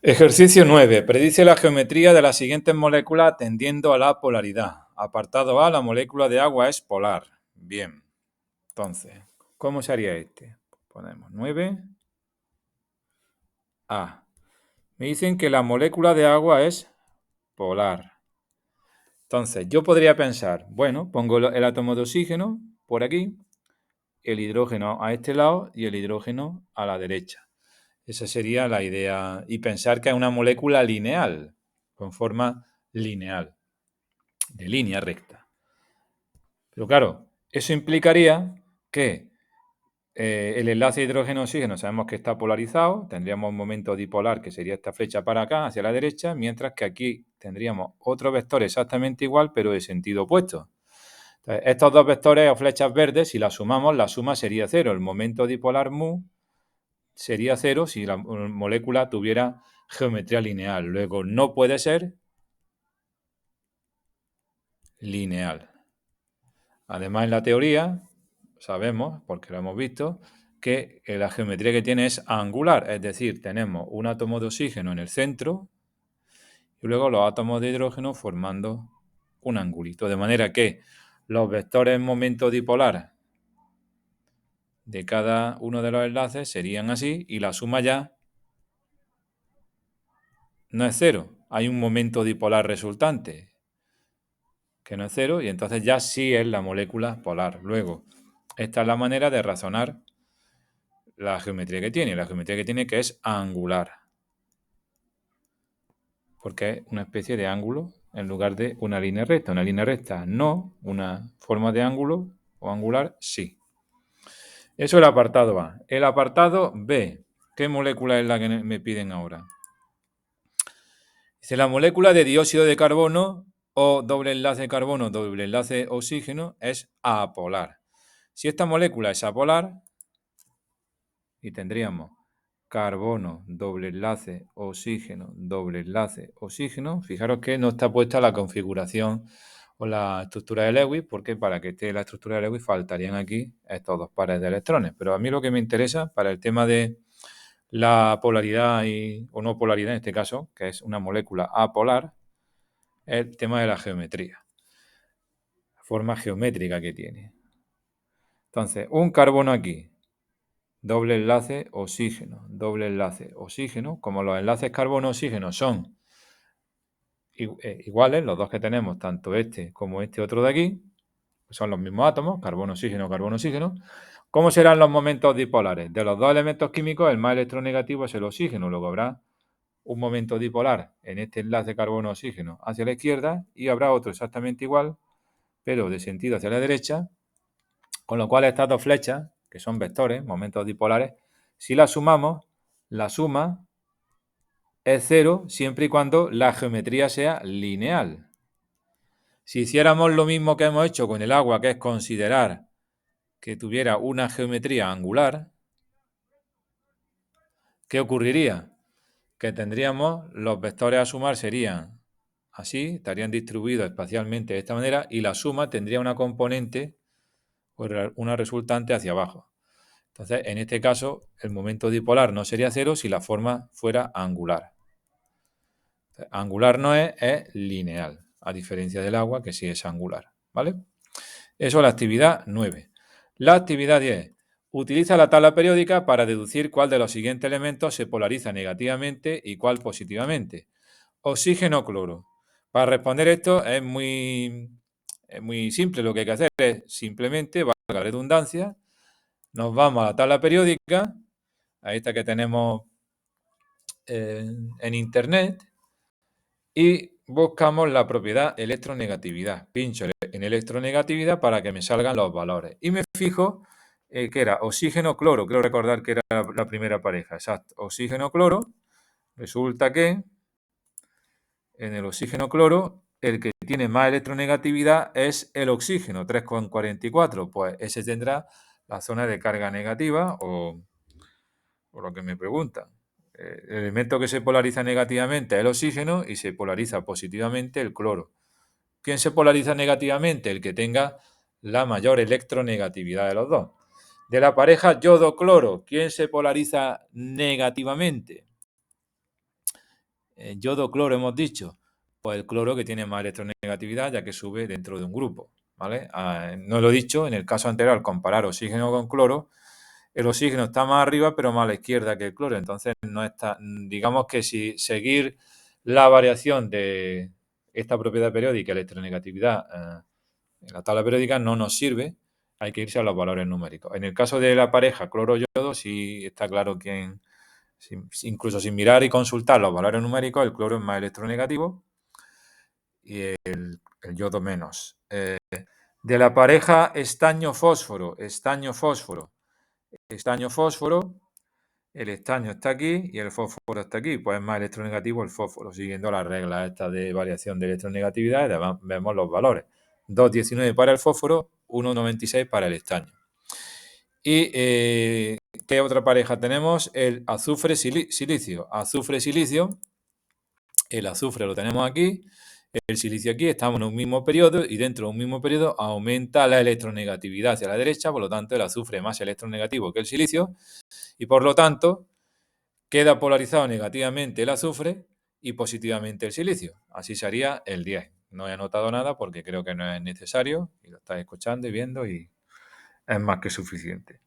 Ejercicio 9. Predice la geometría de las siguientes moléculas tendiendo a la polaridad. Apartado A, la molécula de agua es polar. Bien. Entonces, ¿cómo se haría este? Ponemos 9A. Me dicen que la molécula de agua es polar. Entonces, yo podría pensar, bueno, pongo el átomo de oxígeno por aquí, el hidrógeno a este lado y el hidrógeno a la derecha. Esa sería la idea. Y pensar que es una molécula lineal, con forma lineal, de línea recta. Pero claro, eso implicaría que el enlace hidrógeno-oxígeno sabemos que está polarizado, tendríamos un momento dipolar que sería esta flecha para acá, hacia la derecha, mientras que aquí tendríamos otro vector exactamente igual, pero de sentido opuesto. Entonces, estos dos vectores o flechas verdes, si las sumamos, la suma sería cero. El momento dipolar mu sería cero si la molécula tuviera geometría lineal. Luego, no puede ser lineal. Además, en la teoría, sabemos, porque lo hemos visto, que la geometría que tiene es angular, es decir, tenemos un átomo de oxígeno en el centro y luego los átomos de hidrógeno formando un angulito. De manera que los vectores en momento dipolar de cada uno de los enlaces serían así y la suma ya no es cero. Hay un momento dipolar resultante que no es cero y entonces ya sí es la molécula polar. Luego, esta es la manera de razonar la geometría que tiene. La geometría que tiene que es angular. Porque es una especie de ángulo en lugar de una línea recta. Una línea recta no, una forma de ángulo o angular sí. Eso es el apartado A. El apartado B. ¿Qué molécula es la que me piden ahora? Dice, la molécula de dióxido de carbono o doble enlace carbono, doble enlace oxígeno es apolar. Si esta molécula es apolar, y tendríamos carbono, doble enlace, oxígeno. Fijaros que no está puesta la configuración o la estructura de Lewis, porque para que esté la estructura de Lewis faltarían aquí estos dos pares de electrones. Pero a mí lo que me interesa para el tema de la polaridad o no polaridad en este caso, que es una molécula apolar, es el tema de la geometría, la forma geométrica que tiene. Entonces, un carbono aquí, doble enlace oxígeno. Como los enlaces carbono-oxígeno son iguales, los dos que tenemos, tanto este como este otro de aquí, son los mismos átomos, carbono-oxígeno, carbono-oxígeno. ¿Cómo serán los momentos dipolares? De los dos elementos químicos, el más electronegativo es el oxígeno. Luego habrá un momento dipolar en este enlace carbono-oxígeno hacia la izquierda y habrá otro exactamente igual, pero de sentido hacia la derecha, con lo cual estas dos flechas, que son vectores, momentos dipolares, si las sumamos, la suma es cero siempre y cuando la geometría sea lineal. Si hiciéramos lo mismo que hemos hecho con el agua, que es considerar que tuviera una geometría angular, ¿qué ocurriría? Que tendríamos los vectores a sumar serían así, estarían distribuidos espacialmente de esta manera y la suma tendría una componente o una resultante hacia abajo. Entonces, en este caso, el momento dipolar no sería cero si la forma fuera angular. Entonces, angular no es lineal, a diferencia del agua, que sí es angular, ¿vale? Eso es la actividad 9. La actividad 10. Utiliza la tabla periódica para deducir cuál de los siguientes elementos se polariza negativamente y cuál positivamente. Oxígeno o cloro. Para responder esto es muy simple. Lo que hay que hacer es simplemente, valga la redundancia, nos vamos a la tabla periódica, a esta que tenemos en internet, y buscamos la propiedad electronegatividad. Pincho en electronegatividad para que me salgan los valores. Y me fijo que era oxígeno-cloro. Quiero recordar que era la primera pareja. Exacto. Oxígeno-cloro. Resulta que en el oxígeno-cloro el que tiene más electronegatividad es el oxígeno, 3,44. Pues ese tendrá la zona de carga negativa o lo que me preguntan. El elemento que se polariza negativamente es el oxígeno y se polariza positivamente el cloro. ¿Quién se polariza negativamente? El que tenga la mayor electronegatividad de los dos. De la pareja yodo-cloro, ¿quién se polariza negativamente? yodo-cloro hemos dicho, pues el cloro que tiene más electronegatividad ya que sube dentro de un grupo, ¿vale? No lo he dicho, en el caso anterior, al comparar oxígeno con cloro, el oxígeno está más arriba pero más a la izquierda que el cloro, entonces no está, digamos que si seguir la variación de esta propiedad periódica, electronegatividad, en la tabla periódica no nos sirve, hay que irse a los valores numéricos. En el caso de la pareja cloro-yodo sí está claro quién, incluso sin mirar y consultar los valores numéricos, el cloro es más electronegativo y el yodo menos. De la pareja estaño-fósforo, estaño-fósforo, estaño-fósforo, el estaño está aquí y el fósforo está aquí, pues es más electronegativo el fósforo, siguiendo las reglas estas de variación de electronegatividad, vemos los valores. 2,19 para el fósforo, 1,96 para el estaño. ¿Y qué otra pareja tenemos? El azufre-silicio. Azufre-silicio, el azufre lo tenemos aquí, el silicio aquí, estamos en un mismo periodo y dentro de un mismo periodo aumenta la electronegatividad hacia la derecha, por lo tanto el azufre es más electronegativo que el silicio y por lo tanto queda polarizado negativamente el azufre y positivamente el silicio. Así sería el 10. No he anotado nada porque creo que no es necesario y lo estáis escuchando y viendo y es más que suficiente.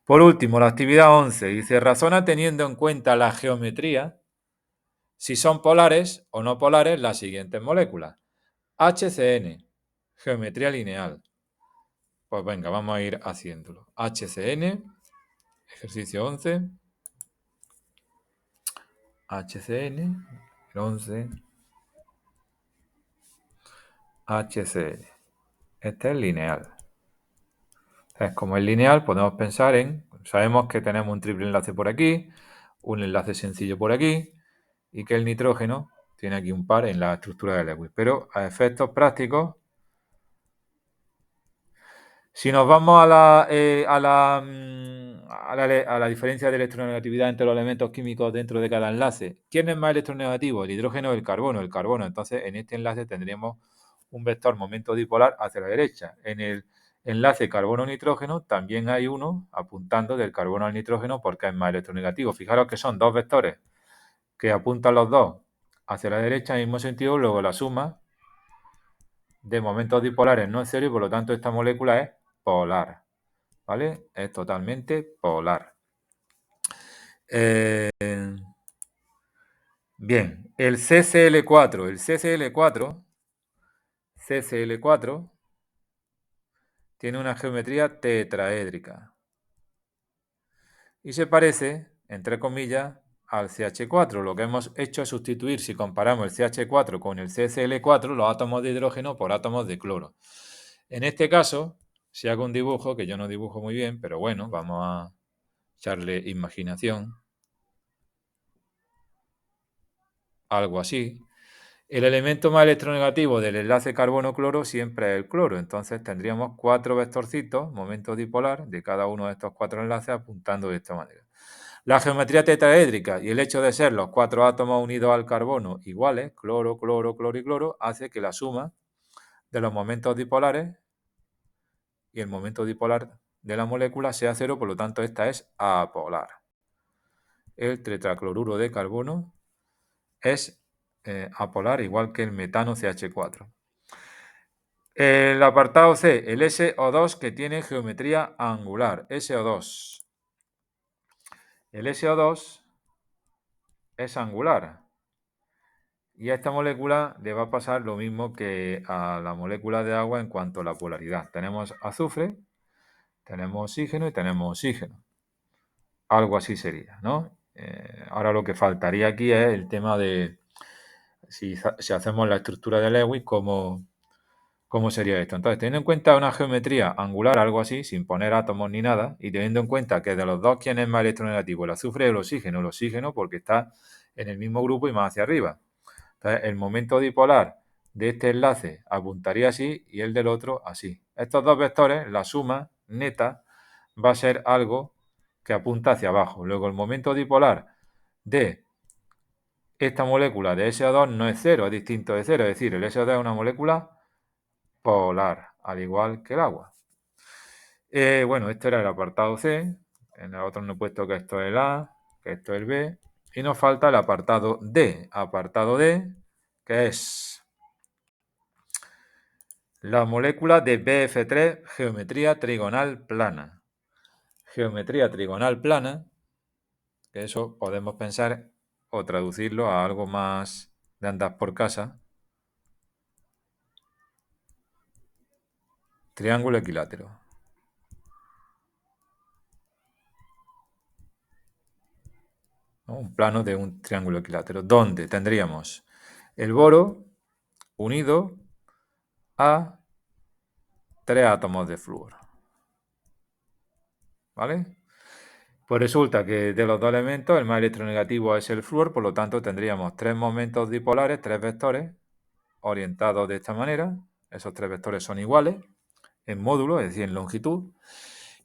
Por último, la actividad 11 dice, razona teniendo en cuenta la geometría si son polares o no polares las siguientes moléculas. HCN, geometría lineal. Pues venga, vamos a ir haciéndolo. HCN, ejercicio 11. HCN, el 11. HCN. Este es lineal. Entonces, como es lineal, podemos pensar sabemos que tenemos un triple enlace por aquí, un enlace sencillo por aquí, y que el nitrógeno tiene aquí un par en la estructura de Lewis. Pero a efectos prácticos, si nos vamos a la diferencia de electronegatividad entre los elementos químicos dentro de cada enlace, ¿quién es más electronegativo? ¿El hidrógeno o el carbono? El carbono. Entonces, en este enlace tendríamos un vector momento dipolar hacia la derecha. En el enlace carbono-nitrógeno también hay uno apuntando del carbono al nitrógeno porque es más electronegativo. Fijaros que son dos vectores que apuntan los dos hacia la derecha en el mismo sentido, luego la suma de momentos dipolares no es cero y por lo tanto esta molécula es polar, ¿vale? Es totalmente polar. Bien, el CCl4 tiene una geometría tetraédrica y se parece, entre comillas, al CH4. Lo que hemos hecho es sustituir, si comparamos el CH4 con el CCl4, los átomos de hidrógeno por átomos de cloro. En este caso, si hago un dibujo, que yo no dibujo muy bien, pero bueno, vamos a echarle imaginación. Algo así. El elemento más electronegativo del enlace carbono-cloro siempre es el cloro. Entonces tendríamos 4 vectorcitos, momento dipolar, de cada uno de estos 4 enlaces apuntando de esta manera. La geometría tetraédrica y el hecho de ser los 4 átomos unidos al carbono iguales, cloro, cloro, cloro y cloro, hace que la suma de los momentos dipolares y el momento dipolar de la molécula sea cero, por lo tanto esta es apolar. El tetracloruro de carbono es apolar, igual que el metano CH4. El apartado C, el SO2 que tiene geometría angular, SO2. El SO2 es angular y a esta molécula le va a pasar lo mismo que a la molécula de agua en cuanto a la polaridad. Tenemos azufre, tenemos oxígeno y tenemos oxígeno. Algo así sería, ¿no? Ahora lo que faltaría aquí es el tema de si hacemos la estructura de Lewis, ¿cómo sería esto? Entonces, teniendo en cuenta una geometría angular, algo así, sin poner átomos ni nada, y teniendo en cuenta que de los dos, ¿quién es más electronegativo? El azufre o el oxígeno. El oxígeno porque está en el mismo grupo y más hacia arriba. Entonces, el momento dipolar de este enlace apuntaría así y el del otro así. Estos dos vectores, la suma neta, va a ser algo que apunta hacia abajo. Luego, el momento dipolar de esta molécula de SO2 no es cero, es distinto de cero. Es decir, el SO2 es una molécula polar, al igual que el agua. Bueno, este era el apartado C. En el otro no he puesto que esto es el A, que esto es el B. Y nos falta el apartado D. Apartado D, que es la molécula de BF3, geometría trigonal plana. Geometría trigonal plana, que eso podemos pensar o traducirlo a algo más de andar por casa. Triángulo equilátero. ¿No? Un plano de un triángulo equilátero, donde tendríamos el boro unido a 3 átomos de flúor. ¿Vale? Pues resulta que de los dos elementos el más electronegativo es el flúor, por lo tanto tendríamos 3 momentos dipolares, 3 vectores orientados de esta manera. Esos 3 vectores son iguales en módulo, es decir, en longitud.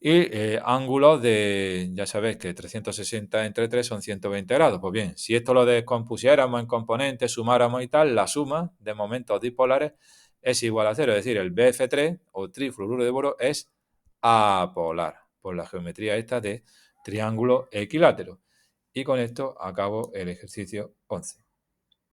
Y ángulos de, ya sabéis que 360 entre 3 son 120 grados. Pues bien, si esto lo descompusiéramos en componentes, sumáramos y tal, la suma de momentos dipolares es igual a 0. Es decir, el BF3 o trifluoruro de boro es apolar, por la geometría esta de triángulo equilátero. Y con esto acabo el ejercicio 11.